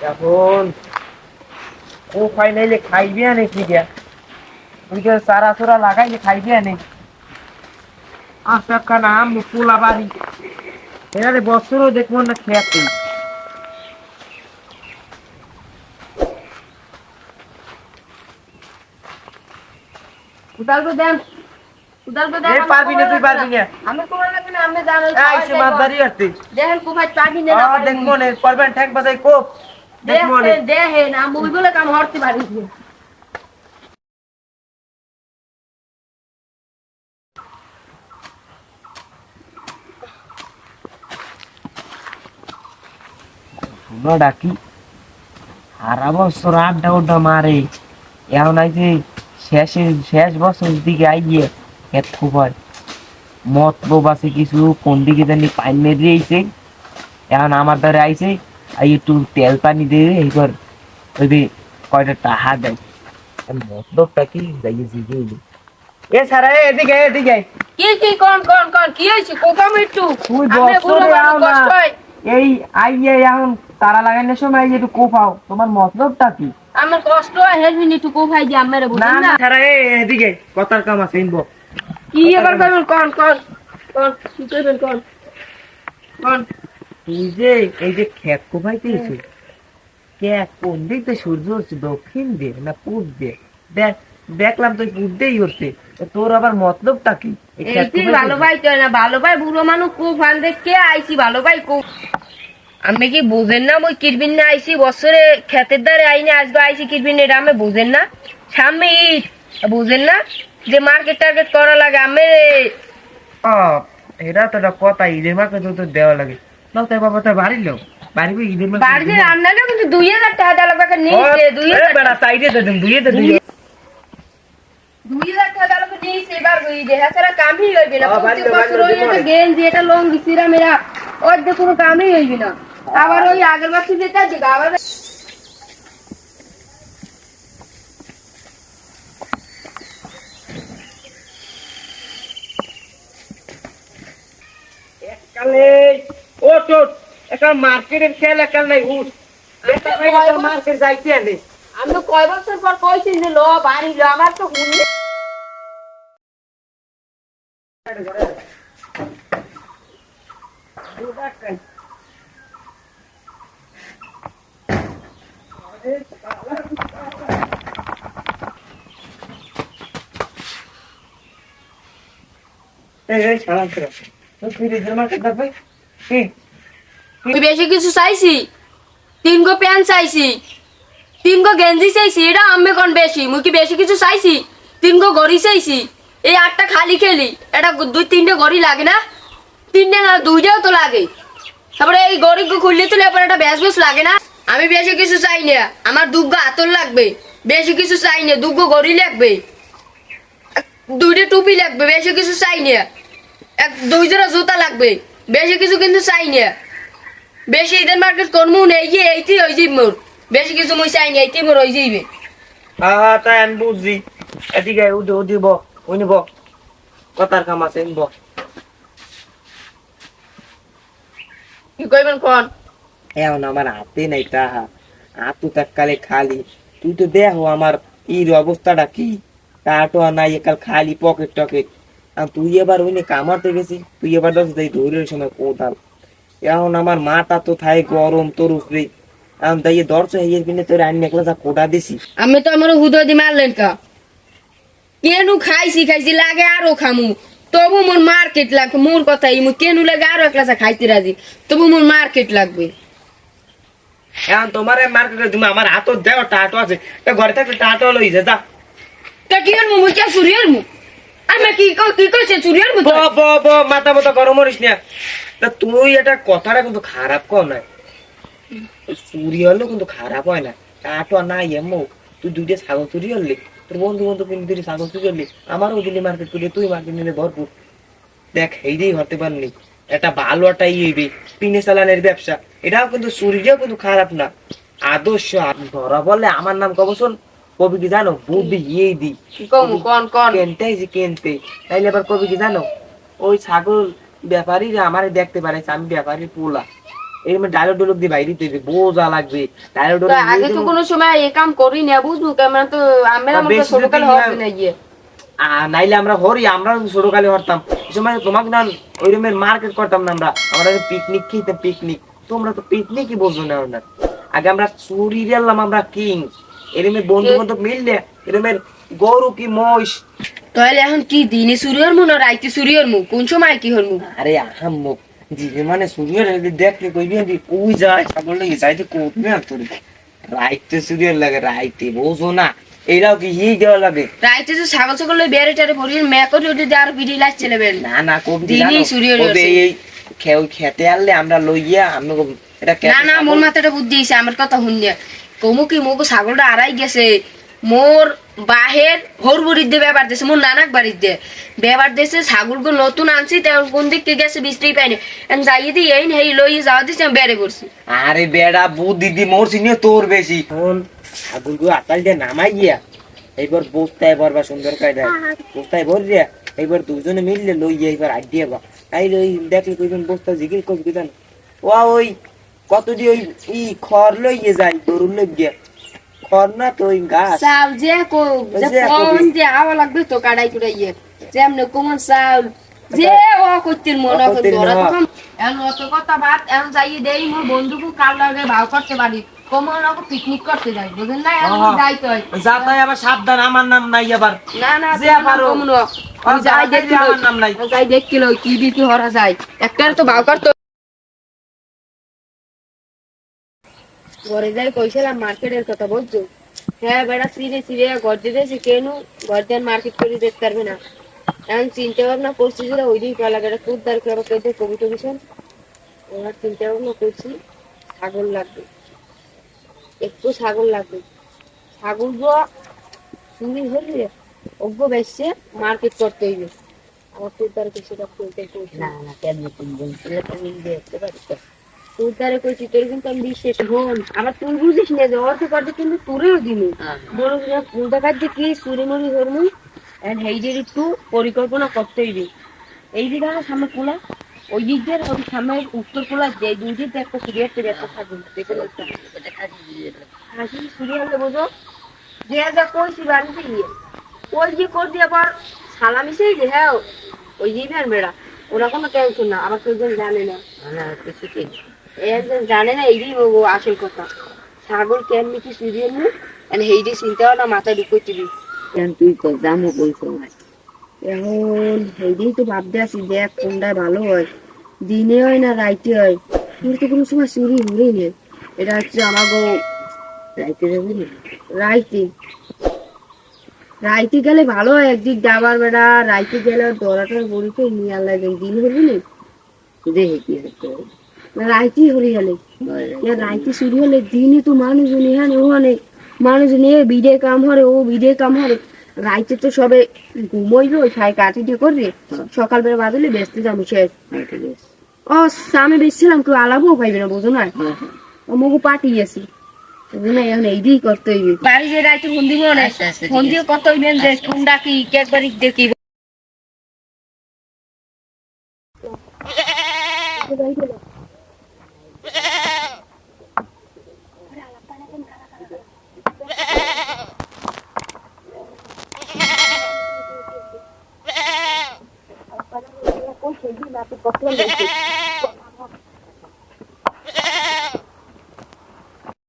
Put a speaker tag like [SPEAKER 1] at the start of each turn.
[SPEAKER 1] এখন ও ফাইনালি খাইবে আনে কি দিয়া ওইকে সারা সোরা লাগাইলে খাইবে আনে আশা খানা মুকুলা বাড়ি এনারে বছরও দেখবো না খেয়াতে
[SPEAKER 2] উদাল তো দেন
[SPEAKER 1] পারবি না তুই পারবি না
[SPEAKER 2] আমি কোমর লাগবে না আমি জানো
[SPEAKER 1] আইসে মাদারি আসতে
[SPEAKER 2] দেখেন কোপাই পাবি না
[SPEAKER 1] দেখবো না করবেন ঠ্যাক বাজাই কোপ দেখবো না
[SPEAKER 2] দেখেন আমি ওই বলে কাম হরতে পারি
[SPEAKER 1] শুনো ডাকি সারা বছর আড্ডা উড্ডা মারে এখন আইছে শেষ বছর দিকে আইয়ে এত খুবই মতলব আছে কিছু কোন দিকে জানি পাইন মেরে আইছে এখন আমার দ্বারা আইছে আই একটু তেল পানি দিয়ে এইবার ওই কয়টা টাহা দেয় মতলবটা কি যাইয়ে জিগে এ সারা এদিকে এদিকে
[SPEAKER 2] কি কোন কি হইছে কোকাম একটু
[SPEAKER 1] তুই
[SPEAKER 2] আমি বুড়ো
[SPEAKER 1] বছরে
[SPEAKER 2] মানুষ
[SPEAKER 1] আও না
[SPEAKER 2] কষ্ট হয়
[SPEAKER 1] এই আইয়ে এখন তারা লাগানোর সময় আইয়ে একটু কোপাও তোমার মতলবটা কি
[SPEAKER 2] আমার কষ্ট হয় হেলমেট একটু কোপাই দি আমারে
[SPEAKER 1] না
[SPEAKER 2] বুঝেন
[SPEAKER 1] না
[SPEAKER 2] না
[SPEAKER 1] সারা এদিকে কথার কাম আছে ইনবো
[SPEAKER 2] কি এবার করবেন কোন কি করবেন কোন
[SPEAKER 1] তুই যে এই যে ক্ষেত কোপাইতেছি কে কোন দিক দিয়ে সূর্য হচ্ছে দক্ষিণ দিয়ে না পূর্ব দিয়ে দেখ দেখলাম তুই পূর্ব দিয়েই হচ্ছে তোর আবার মতলবটা কি এই ক্ষেত
[SPEAKER 2] এই ভালো ভাই তো না ভালো ভাই বুড়ো মানুষ কো ফান দেখে আইছি ভালো ভাই কো আমি কি বুঝেন না মই কিরবিন না আইছি বছরে ক্ষেতের দ্বারে আইনে আসবে আইছি কিরবিন এটা আমি বুঝেন না সামনে ঈদ বুঝেন না যে মার্কেট টার্গেট করা লাগে আমি
[SPEAKER 1] এটা তো একটা কথা ঈদের মাকে তো দেওয়া লাগে না তাই বাবা তাই বাড়ির লোক বাড়ি ঈদের মাকে
[SPEAKER 2] বাড়িতে রান্না না কিন্তু 2000 টাকা দেওয়া লাগবে নিচে 2000
[SPEAKER 1] বেড়া সাইডে তো দেন
[SPEAKER 2] 2000 টাকা দেওয়া লাগবে নিচে এবার ওই দেহা ছাড়া কামই হইবে না প্রত্যেক বছর ওই একটা গেঞ্জি এটা লঙ্গি সিরা মেরা ওর যে কোনো কামই হইবে না আবার ওই আগের বছর যেটা যে আবার
[SPEAKER 1] এককালে ও তো একটা মার্কেটের খেল একাল নাই উঠ মার্কেট যাইতে আনে
[SPEAKER 2] আমি তো কয় বছর পর কইছি যে লো বাড়ি লো আমার তো হুনে তুই বেশি কিছু চাইছি 3 গো প্যান্ট চাইছি 3 গো গেঞ্জি চাইছি এটা আমি কোন বেশি মুই কি বেশি কিছু চাইছি 3 গো ঘড়ি চাইছি এই 8টা খালি খেলি এটা 2-3টে ঘড়ি লাগে না 3টে না 2টাও তো লাগে তারপরে এই ঘড়ি খুললে তো লেপর একটা ব্যাস লাগে না আমি বেশি কিছু চাই না আমার দুগ্গো আতর লাগবে বেশি কিছু চাই না দুগ্গো ঘড়ি লাগবে 2টে টুপি লাগবে বেশি কিছু চাই না 2 জোড়া জুতা লাগবে বেশি কিছু কিন্তু চাই না বেশি ঈদের মার্কেট করমু নেই গিয়ে এইটি হয়ে যাবে মোর বেশি কিছু মুই চাই না এইটি মোর হয়ে যাইবে
[SPEAKER 1] তাই আমি বুঝছি এদিকে দিব ওই নিব কথার কাম আছে নিব
[SPEAKER 2] কি কইবেন কোন
[SPEAKER 1] এখন আমার হাতে নাই টাহা হাত তো কালে খালি তুই তো দেখো আমার ইর অবস্থাটা কি টাটো নাই একাল খালি পকেট টকেট তুই এবার ওই কামাতে গেছি তুই এবার দশ দেয় দৌড়ের সময় কোথাল এখন আমার মাটা তো থাই গরম তোর উপরে এখন তাই দরজা হইয়ে কিনে তোর আইন নেকলা কোটা দিছি
[SPEAKER 2] আমি তো আমার হুদয় দি মারলেন কা কেনু খাইছি লাগে আরো খামু তবু মোর মার্কেট লাগবে মোর কথাই মু কেনু লাগে আরো একলা খাইতে রাজি তবু মোর মার্কেট লাগবে
[SPEAKER 1] এখন তোমার মার্কেটে তুমি আমার হাতত দেও টাটো আছে ঘরে থাকলে টাটো লই যা
[SPEAKER 2] তা কি আর মুই কে চুরিয়ার মু আমি কি কইছে চুরিয়ার মু
[SPEAKER 1] মাথা মতো গরম করিস না তা তুই এটা কথাটা কিন্তু খারাপ কর না চুরি হলেও কিন্তু খারাপ হয় না টাটো নাই এমো তুই 2টে ছাগল চুরি হলি তোর বন্ধু কিন্তু 2টে ছাগল চুরি হলি আমারও দিলি মার্কেট করে তুই মার্কেট নিলে ভরপুর দেখ এইটাই হতে পারলি একটা ভালো একটা ইয়ে পিনে চালানের ব্যবসা এটাও কিন্তু চুরিটাও কিন্তু খারাপ না আদর্শ ধরা বললে আমার নাম কব শোন কবি কি জানো বুদ্ধি ইয়ে দি কেনতে তাইলে আবার কবি কি জানো ওই ছাগল ব্যাপারীরা আমার দেখতে পারে আমি ব্যাপারীর পোলা এরকম ডায়লগ ডলগ দিয়ে বাইরে দিতে বোঝা লাগবে ডায়লগ
[SPEAKER 2] তো আগে তো কোনো সময় এই কাম করি না বুঝবো কেমন তো আমরা মতো
[SPEAKER 1] বেশি
[SPEAKER 2] ছোটকালে
[SPEAKER 1] যদি
[SPEAKER 2] হবে না গিয়ে
[SPEAKER 1] নাইলে আমরা হরি আমরা ছোটকালে হরতাম এই সময় তোমাকে না ওই রকমের মার্কেট করতাম না আমরা পিকনিক খেতাম পিকনিক তোমরা তো পিকনিকই বোঝো না ওনার আগে আমরা চুরি গেলাম আমরা কিং এরমের বন্ধু বান্ধব মিললে এরমের গরু কি মহিষ
[SPEAKER 2] তাহলে এখন কি দিনে চুরি হরমু না রাইতে চুরি হরমু কোন সময় কি হরমু
[SPEAKER 1] আরে আহাম্মক জিগে মানে চুরিয়ার দেখলে কইবি আমি কই যায় ছাগল লাগে যাইতে কোপি না তোর রাইতে চুরিয়ার লাগে রাইতে বোঝো না এইটাও কি হি দেওয়া লাগে
[SPEAKER 2] রাইতে তো ছাগল ছাগল বেড়ে টেরে পড়ি মেকর ওটি আর বিড়ি লাগছে লেবেন
[SPEAKER 1] না না কবি
[SPEAKER 2] দিনই চুরি হরছে
[SPEAKER 1] এই খেতে আনলে আমরা লইয়া আমি এটা
[SPEAKER 2] না না মোর মাথাটা বুদ্ধি হইছে আমার কথা শুনিয়া কমু কি মোগো ছাগলটা আড়াই গেছে মোর বাহের হরবুড়ির দিয়ে ব্যবহার দিয়েছে মোর নানাক বাড়ির দিয়ে ব্যবহার দিয়েছে ছাগলগুলো নতুন আনছি তার কোন দিক থেকে গেছে বৃষ্টি পাইনি যাইয়ে দিয়ে এই হেই লইয়ে যাওয়া দিচ্ছে আমি বেড়ে পড়ছি
[SPEAKER 1] আরে বেড়া বুদ্ধি দি মোর চিনিয়ে তোর বেশি এখন ছাগলগুলো আতাল দিয়ে নামাই গিয়া এইবার বস্তায় ভরবা সুন্দর কায়দা বস্তায় ভর দিয়া এইবার দুজনে মিললে লইয়া এইবার আড্ডিয়া বা তাই লই দেখলে কইবেন বস্তা জিগিল করবি জান ওই কত দিয়ে ওই ই খড় লইয়ে যাই গরুর লই গিয়া খড় না তো ওই গাছ
[SPEAKER 2] চাউল যে কোন যে আওয়া লাগবে তো কাড়াই কুড়াইয়ে যেমনে কোমন চাউল যে ও করতে মনে করে ধরা তখন এখন অত কথা বাদ এখন যাইয়ে দেই মোর বন্ধুকে কাল লাগে ভাও করতে পারি কোমন ওকে পিকনিক করতে যাই বুঝেন না এখন যাইতে হয়
[SPEAKER 1] যাতাই আবার সাবধান আমার নাম নাই আবার
[SPEAKER 2] না না
[SPEAKER 1] যে পারো
[SPEAKER 2] কোমন আমি যাই দেখি
[SPEAKER 1] আমার নাম নাই
[SPEAKER 2] যাই দেখিলো কি বিক্রি হরা যায় একটার তো ভাও করতে ঘরে যাই কইছিলাম মার্কেটের কথা বলছো হ্যাঁ বেড়া সিরে সিরে ঘর দিতেছি কেন ঘর দেন মার্কেট করে দেখতে পারবে না এখন চিন্তা ভাবনা করছি যে ওই দিন কলা গেটা খুব দাঁড় করে কেটে কবিতা ভীষণ ওরা চিন্তা ভাবনা করছি ছাগল লাগবে একটু ছাগল লাগবে ছাগল চুরি হলে অজ্ঞ বেসছে মার্কেট করতে হইবে আমার তোর দ্বারা সেটা করতে না না কেমনি কোন বলছিলে তুমি দেখতে পারি তোর দ্বারা কইছি তোর কিন্তু আমি বিশ্বাস হন আবার তুই বুঝিস না যে অর্থ করতে কিন্তু তোরেও দিনি বড় দেখার যে কি চুরি মুড়ি ধরমু এন্ড হেইদের একটু পরিকল্পনা করতে হইবে এই দিকে আমার সামনে খোলা ওই দিক দিয়ে ওই সামনে উত্তর খোলা যে দুই দিক দিয়ে একটা সিরিয়াস একটা থাকবে দেখে হাসি সিরিয়াল বোঝো যে যা কইছি বাড়িতে গিয়ে ওই যে কর দিয়ে আবার সালামিছে যে হ্যাঁ ওই দিবেন মেয়েরা ওরা কোনো টেনশন না আবার কেউ জানে না একজন জানে না এই আসল কথা ছাগল কেমনি কি সিরিয়াল নু এন্ড হেইডি চিন্তাও না মাথায় ঢুকই দিবি কেন তুই তো দামও বলছো এখন হেইডি তো ভাবতে আছি দেখ কোনটা ভালো হয় দিনে হয় না রাইতে হয় তোর তো কোনো সময় চুরি হবেই না এটা হচ্ছে আমার রাইতে যাবি না রাইতে রাইতে গেলে ভালো হয় একদিক যাবার বেড়া রাইতে গেলে দরাটার বড়িতে নিয়ে আল্লাহ দিন হবি না দেখে কি রাইতে হলে গেলে রাইতে চুরি হলে দিনে তো মানুষজন এখানে ওখানে মানুষজন এ বিডে কাম হরে ও বিডে কাম হরে রাইতে তো সবে ঘুমোইবে ওই খাই কাটিটি করবে সকালবেলা বাদলে বেচতে যাবো শেষ ও সামনে বেচছিলাম কেউ আলাপও পাইবে না বোঝো না আমাকে পাঠিয়েছি এখন এই দিয়েই করতে হইবে বাড়ি যে রাইতে ফোন দিব না ফোন দিয়ে কত হইবেন যে ফোন ডাকি একবার দেখি কত